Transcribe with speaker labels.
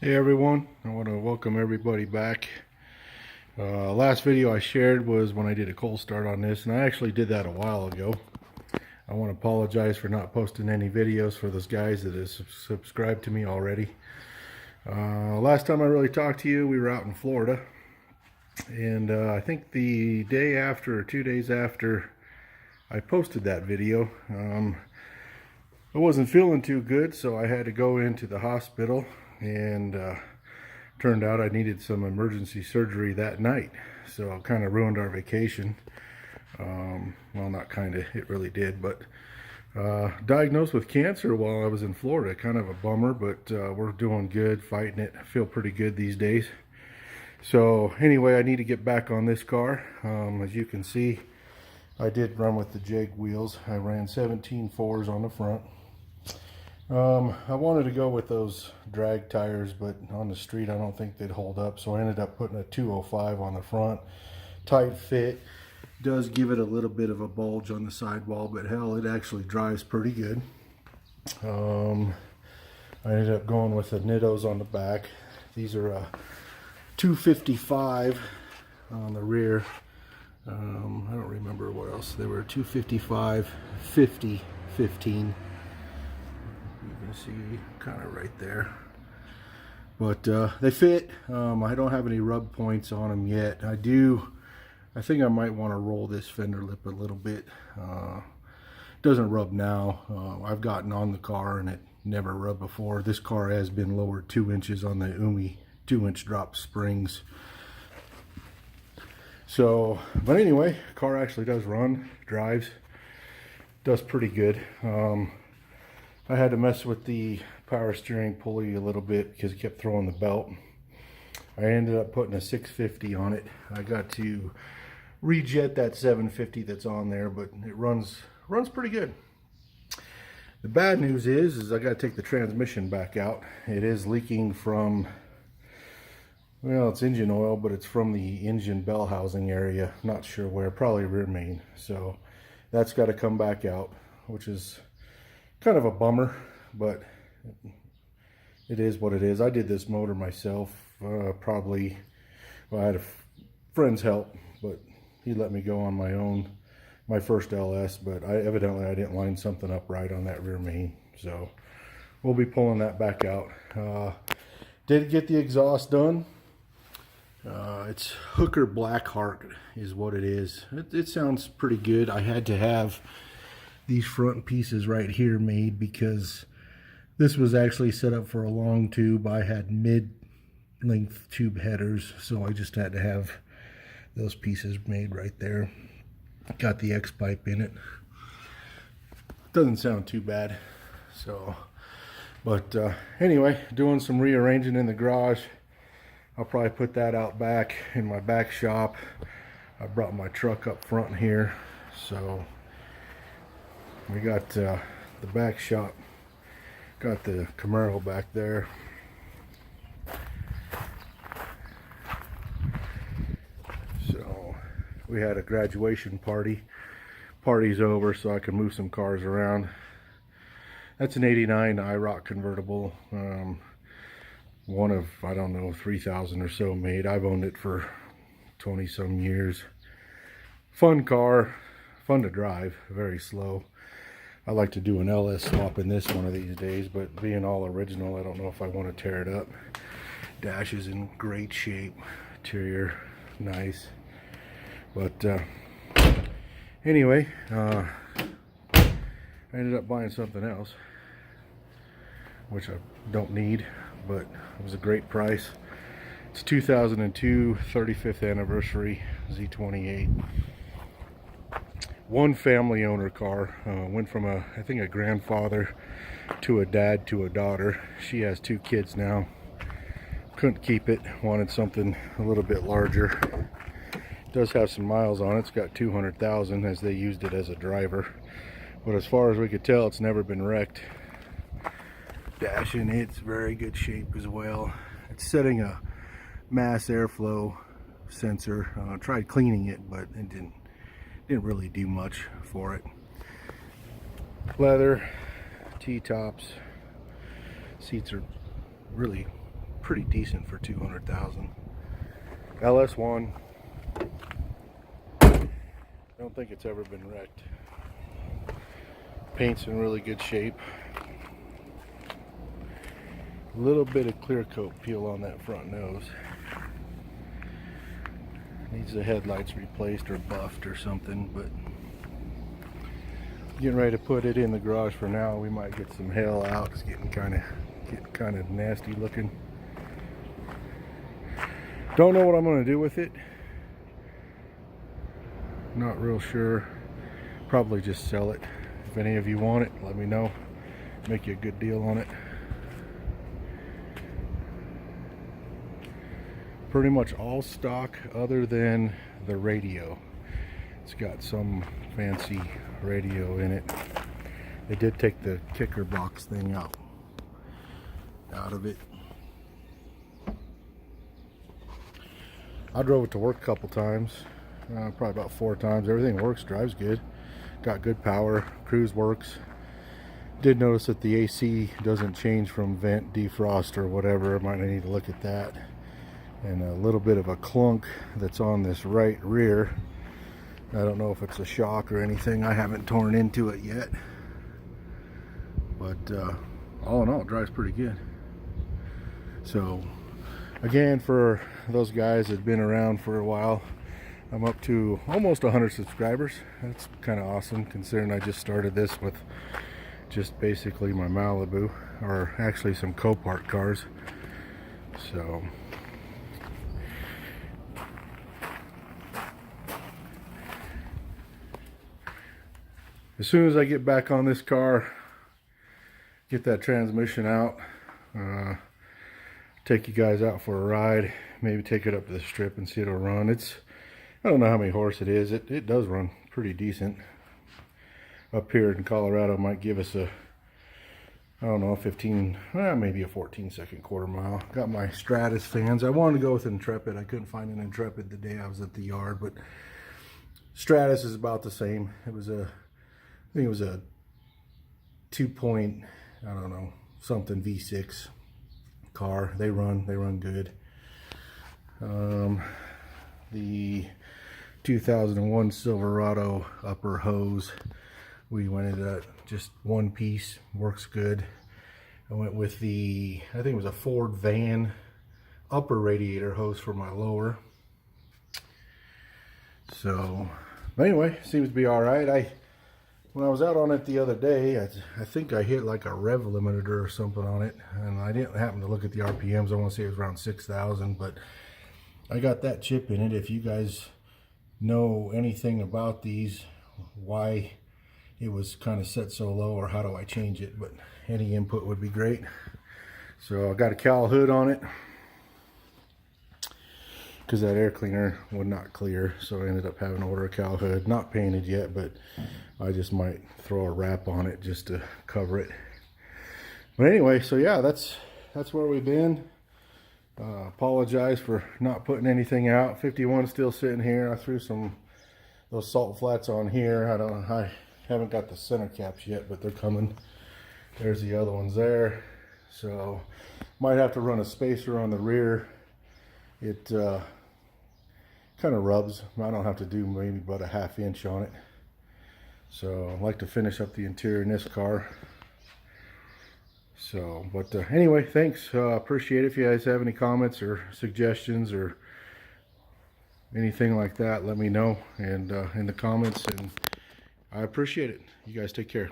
Speaker 1: Hey everyone, I want to welcome everybody back. Last video I shared was when I did a cold start on this, and I actually did that a while ago. I want to apologize for not posting any videos for those guys that have subscribed to me already. Last time I really talked to you, we were out in Florida, and I think the day after or 2 days after I posted that video, I wasn't feeling too good, so I had to go into the hospital, and turned out I needed some emergency surgery that night. So it kind of ruined our vacation. Well, not kind of, it really did, but diagnosed with cancer while I was in Florida. Kind of a bummer, but we're doing good, fighting it. I feel pretty good these days. So anyway, I need to get back on this car. As you can see, I did run with the Jag wheels. I ran 17.4s on the front. I wanted to go with those drag tires, but on the street I don't think they'd hold up, so I ended up putting a 205 on the front. Tight fit, does give it a little bit of a bulge on the sidewall, but hell, it actually drives pretty good. I ended up going with the Nittos on the back. These are a 255 on the rear. I don't remember what else. They were 255 50 15. You can see kind of right there, but they fit. I don't have any rub points on them yet. I think I might want to roll this fender lip a little bit. Doesn't rub now. I've gotten on the car and it never rubbed before. This car has been lowered 2 inches on the Umi 2-inch drop springs. So, but anyway, car actually does run, drives, does pretty good. I had to mess with the power steering pulley a little bit because it kept throwing the belt. I ended up putting a 650 on it. I got to rejet that 750 that's on there, but it runs pretty good. The bad news is I got to take the transmission back out. It is leaking from, well, it's engine oil, but it's from the engine bell housing area. Not sure where, probably rear main. So that's got to come back out, which is kind of a bummer, but it is what it is. I did this motor myself, probably, well, I had a friend's help, but he let me go on my own, my first LS, but evidently I didn't line something up right on that rear main, so we'll be pulling that back out. Did get the exhaust done. It's Hooker Blackheart is what it is. It sounds pretty good. I had to have these front pieces right here made because this was actually set up for a long tube. I had mid-length tube headers, so I just had to have those pieces made right there. Got the X pipe in it. Doesn't sound too bad. So, but anyway, doing some rearranging in the garage. I'll probably put that out back in my back shop. I brought my truck up front here, so we got the back shop, got the Camaro back there. So we had a graduation party. Party's over, so I can move some cars around. That's an 89 IROC convertible. One of, I don't know, 3,000 or so made. I've owned it for 20 some years. Fun car, fun to drive, very slow. I like to do an LS swap in this one of these days, but being all original, I don't know if I want to tear it up. Dash is in great shape. Interior, nice. But anyway, I ended up buying something else, which I don't need, but it was a great price. It's 2002 35th anniversary Z28. One family owner car. Went from I think a grandfather to a dad to a daughter. She has 2 kids now. Couldn't keep it, wanted something a little bit larger. It does have some miles on it. It's got 200,000 as they used it as a driver, but as far as we could tell, it's never been wrecked. Dash in it's very good shape as well. It's setting a mass airflow sensor. Tried cleaning it, but it didn't really do much for it. Leather, T-tops, seats are really pretty decent for 200,000. LS1. Don't think it's ever been wrecked. Paint's in really good shape. A little bit of clear coat peel on that front nose. Needs the headlights replaced or buffed or something, but getting ready to put it in the garage for now. We might get some hail out. It's getting kind of nasty looking. Don't know what I'm going to do with it. Not real sure. Probably just sell it. If any of you want it, let me know. Make you a good deal on it. Pretty much all stock other than the radio. It's got some fancy radio in it. They did take the kicker box thing out of it. I drove it to work a couple times, probably about 4 times. Everything works, drives good, got good power, cruise works. Did notice that the AC doesn't change from vent defrost or whatever. Might need to look at that. And a little bit of a clunk that's on this right rear. I don't know if it's a shock or anything. I haven't torn into it yet, but all in all, it drives pretty good. So again, for those guys that have been around for a while, I'm up to almost 100 subscribers. That's kind of awesome considering I just started this with just basically my Malibu, or actually some Copart cars. So as soon as I get back on this car, get that transmission out, take you guys out for a ride, maybe take it up to the strip and see it'll run. I don't know how many horse it is. It does run pretty decent. Up here in Colorado might give us a, I don't know, 15, maybe a 14-second quarter mile. Got my Stratus fans. I wanted to go with Intrepid. I couldn't find an Intrepid the day I was at the yard, but Stratus is about the same. I think it was a 2 point, I don't know, something V6 car. They run good. The 2001 Silverado upper hose, we went into that just one piece, works good. I went with the, I think it was a Ford van upper radiator hose for my lower. So anyway, seems to be all right. When I was out on it the other day, I think I hit like a rev limiter or something on it, and I didn't happen to look at the RPMs. I want to say it was around 6,000, but I got that chip in it. If you guys know anything about these, why it was kind of set so low, or how do I change it, but any input would be great. So I got a cowl hood on it because that air cleaner would not clear, so I ended up having to order a cowl hood. Not painted yet, but I just might throw a wrap on it just to cover it. But anyway, so yeah, that's where we've been. Apologize for not putting anything out. 51 still sitting here. I threw those salt flats on here. I haven't got the center caps yet, but they're coming. There's the other ones there. So might have to run a spacer on the rear. It kind of rubs. I don't have to do maybe about a 1/2 inch on it. So I'd like to finish up the interior in this car. So, but anyway, thanks. Appreciate it. If you guys have any comments or suggestions or anything like that, let me know and in the comments, and I appreciate it. You guys take care.